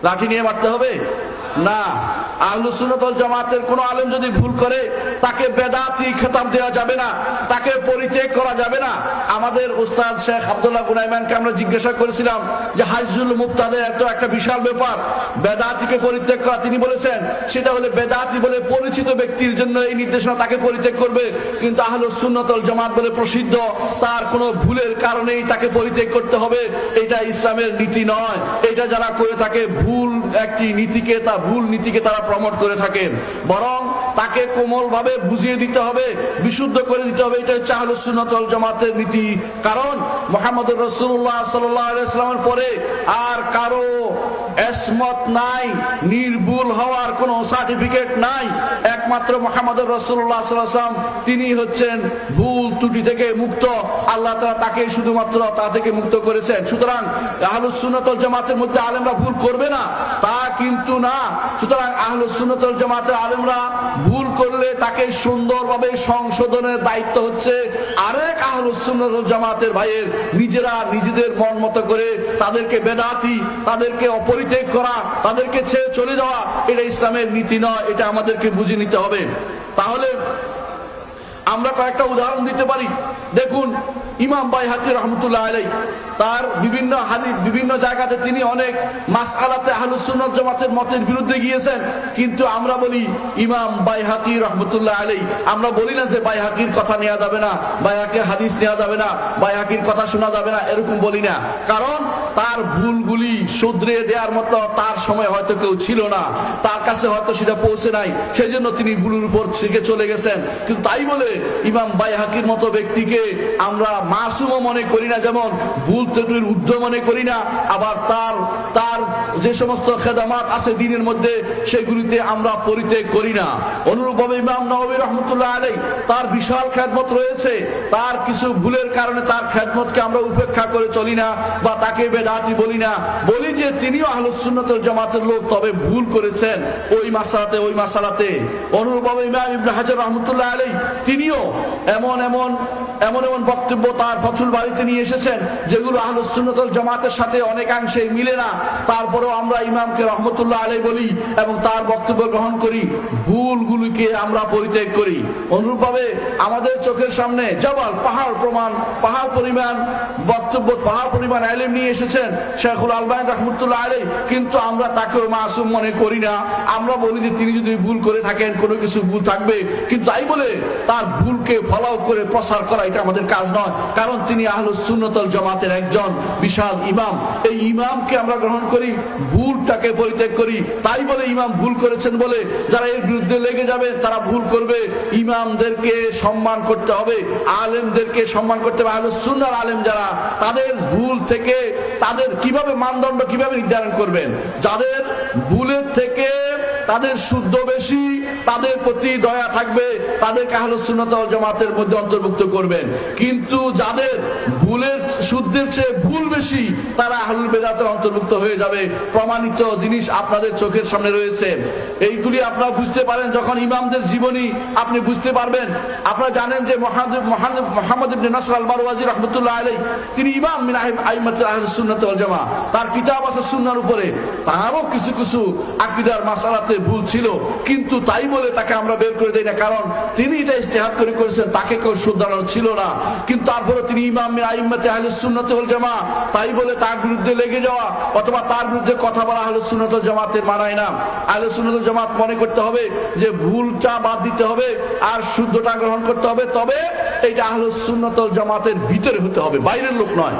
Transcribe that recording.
লাঠি নিয়ে মারতে হবে না। আহলুস সুন্নাত ওয়াল জামাতের কোন আলেম যদি ভুল করে তাকে বেদাতি খেতাব দেওয়া যাবে না, তাকে পরিত্যাগ করা যাবে না। আমাদের উস্তাদ শেখ আব্দুল্লাহ গুনাইমানকে আমরা জিজ্ঞাসা করেছিলাম যে হাইজুল মুফতাদের এত একটা বিশাল ব্যাপার, বেদাতিকে পরিত্যাগ করা, তিনি বলেছেন সেটা হলে বেদাতি বলে পরিচিত ব্যক্তির জন্য এই নির্দেশনা, তাকে পরিত্যাগ করবে। কিন্তু আহলুস সুন্নাত ওয়াল জামাত বলে প্রসিদ্ধ, তার কোনো ভুলের কারণেই তাকে পরিত্যাগ করতে হবে, এটা ইসলামের নীতি নয়। এটা যারা করে থাকে ভুল একটি নীতিকে, তা ভুল নীতিকে তারা প্রমোট করে থাকেন। বরং তাকে কোমল ভাবে বুঝিয়ে দিতে হবে, বিশুদ্ধ করে দিতে হবে। এটা হচ্ছে আহলুস সুন্নাত ওয়াল জামাতের নীতি। কারণ মুহাম্মদুর রাসূলুল্লাহ সাল্লাল্লাহু আলাইহি ওয়াসাল্লামের পরে আর কারো ইসমত নাই, নির্ভুল হওয়ার কোনো সার্টিফিকেট নাই। একমাত্র মুহাম্মদুর রাসূলুল্লাহ সাল্লাল্লাহু আলাইহি ওয়াসাল্লাম, তিনি হচ্ছেন ভুল ত্রুটি থেকে মুক্ত। আল্লাহ তাআলা তাকে শুধুমাত্র তা থেকে মুক্ত করেছেন। সুতরাং আহলুস সুন্নাত ওয়াল জামাতের মধ্যে আলেমরা ভুল করবে না তা কিন্তু না। সুতরাং আহলুস সুন্নাত ওয়াল জামাতের আলেমরা ভুল করলে তাকে সুন্দরভাবে সংশোধনের দায়িত্ব হচ্ছে আরেক আহলুস সুন্নাত ওয়াল জামাতের ভাইয়ের। নিজেরা নিজেদের মন মতো করে তাদেরকে বেদাতি, তাদেরকে অপরিত্যাগ করা, তাদেরকে ছেড়ে চলে যাওয়া, এটা ইসলামের নীতি নয়। এটা আমাদেরকে বুঝে নিতে হবে। তাহলে আমরা কয়েকটা উদাহরণ দিতে পারি। দেখুন, ইমাম বাইহাকি রহমতুল্লাহ আলাইহি তার বিভিন্ন হাদিস, বিভিন্ন জায়গাতে তিনি অনেক মাসআলাতে আহলুস সুন্নাত জামাতের মতের বিরুদ্ধে গিয়েছেন। কিন্তু আমরা বলি ইমাম বাইহাকি রহমতুল্লাহ আলাইহি, আমরা বলি না যে বাইহাকির কথা নেওয়া যাবে না, বাইহাকির হাদিস নেওয়া যাবে না, বাইহাকির কথা শোনা যাবে না, এরকম বলি না। কারণ তার ভুলগুলি শুধরে দেওয়ার মতো তার সময় হয়তো কেউ ছিল না, তার কাছে হয়তো সেটা পৌঁছে নাই, সেই জন্য তিনি ভুলের উপর থেকে চলে গেছেন। কিন্তু তাই বলে ইমাম বাইহাকির মতো ব্যক্তিকে আমরা মাসুমও মনে করি না, যেমন ভুল ত্রুটির ঊর্ধ্ব মনে করি না। আবার তার যে সমস্ত খেদমাত আছে দ্বীনের মধ্যে, সেগুলিতে আমরা পরিত্যাগ করি না। অনুরূপভাবে ইমাম নববী রাহমাতুল্লাহ আলাইহি তার বিশাল খেদমত রয়েছে, তার কিছু ভুলের কারণে তার খেদমতকে আমরা উপেক্ষা করে চলি না বা তাকে বেদাতি বলি না, বলি যে তিনিও আহলুস সুন্নাত ওয়াল জামাতের লোক, তবে ভুল করেছেন ওই মাসালাতে। অনুরূপভাবে ইমাম ইবনে হাজার রাহমাতুল্লাহ আলাইহি তিনিও এমন বক্তব্য তার ফাথুল বারীতে নিয়ে এসেছেন যেগুলো আহলুস সুন্নাত ওয়াল জামাতের সাথে অনেকাংশে মিলে না। তারপরেও আমরা ইমামকে রহমতুল্লাহ আলাইহি বলি এবং তার বক্তব্য গ্রহণ করি, ভুলগুলিকে আমরা পরিত্যাগ করি। অনুরূপভাবে আমাদের চোখের সামনে জাবাল, পাহাড় পরিমাণ বক্তব্য, পাহাড় পরিমাণ ইলম নিয়ে এসেছেন শেখুল আলবানী রাহমাতুল্লাহ আলাইহি, কিন্তু আমরা তাকেও মাসুম মনে করি না। আমরা বলি যে তিনি যদি ভুল করে থাকেন, কোনো কিছু ভুল থাকবে, কিন্তু তাই বলে তার ভুলকে ফলাও করে প্রসার করা এটা আমাদের কাজ নয়। কারণ তিনি আহলুস সুন্নাত ওয়াল জামাতের একজন বিশাল ইমাম। এই ইমামকে আমরা গ্রহণ করি, ভুলটাকে পরিত্যাগ করি। তাই বলে ইমাম ভুল করেছেন বলে যারা এর বিরুদ্ধে লেগে যাবে তারা ভুল করবে। ইমামদেরকে সম্মান করতে হবে, আলেমদেরকে সম্মান করতে হবে। আহলুস সুন্নাহর আলেম যারা, তাদের ভুল থেকে তাদের কিভাবে মানদণ্ড কিভাবে নির্ধারণ করবেন? যাদের ভুলের থেকে তাদের শুদ্ধ বেশি, তাদের প্রতি দয়া থাকবে, তাদেরকে আহলুস সুন্নাত ওয়াল জামাতের মধ্যে অন্তর্ভুক্ত করবেন। কিন্তু যাদের ভুলের শুদ্ধের চেয়ে ভুল বেশি, তারা আহলুল বিদআতের অন্তর্ভুক্ত হয়ে যাবে। প্রমাণিত জিনিস আপনাদের চোখের সামনে রয়েছে। এইগুলি আপনারা বুঝতে পারেন যখন ইমামদের জীবনী আপনি বুঝতে পারবেন। আপনারা জানেন যে মুহাম্মদ ইবনে নাসর আল মারওয়াজি রাহমাতুল্লাহ আলাইহি তিনি ইমাম মিন আইম্মাতুল আহলুস সুন্নাত ওয়াল জামাআহ। তার কিতাব আছে সুন্নাহর উপরে, তারও কিছু আকীদার মাসালাতে ভুল ছিল, কিন্তু তাই বলে তাকে আমরা বের করে দেই না। কারণ তিনি এটা ইজতিহাদ করে করেছেন, তাকে কেউ শুধরানোর ছিল না। কিন্তু তারপরে তিনি ইমাম মিন আইম্মাতি আহলুস সুন্নাত ওয়াল জামাআহ, তাই বলে তার বিরুদ্ধে লেগে যাওয়া অথবা তার বিরুদ্ধে কথা বলা আহলুস সুন্নাত ওয়াল জামাতের মানায় না। আহলুস সুন্নাত ওয়াল জামাত মনে করতে হবে যে ভুলটা বাদ দিতে হবে আর শুদ্ধটা গ্রহণ করতে হবে। তবে এটা আহলুস সুন্নাত ওয়াল জামাতের ভিতরে হতে হবে, বাইরের লোক নয়।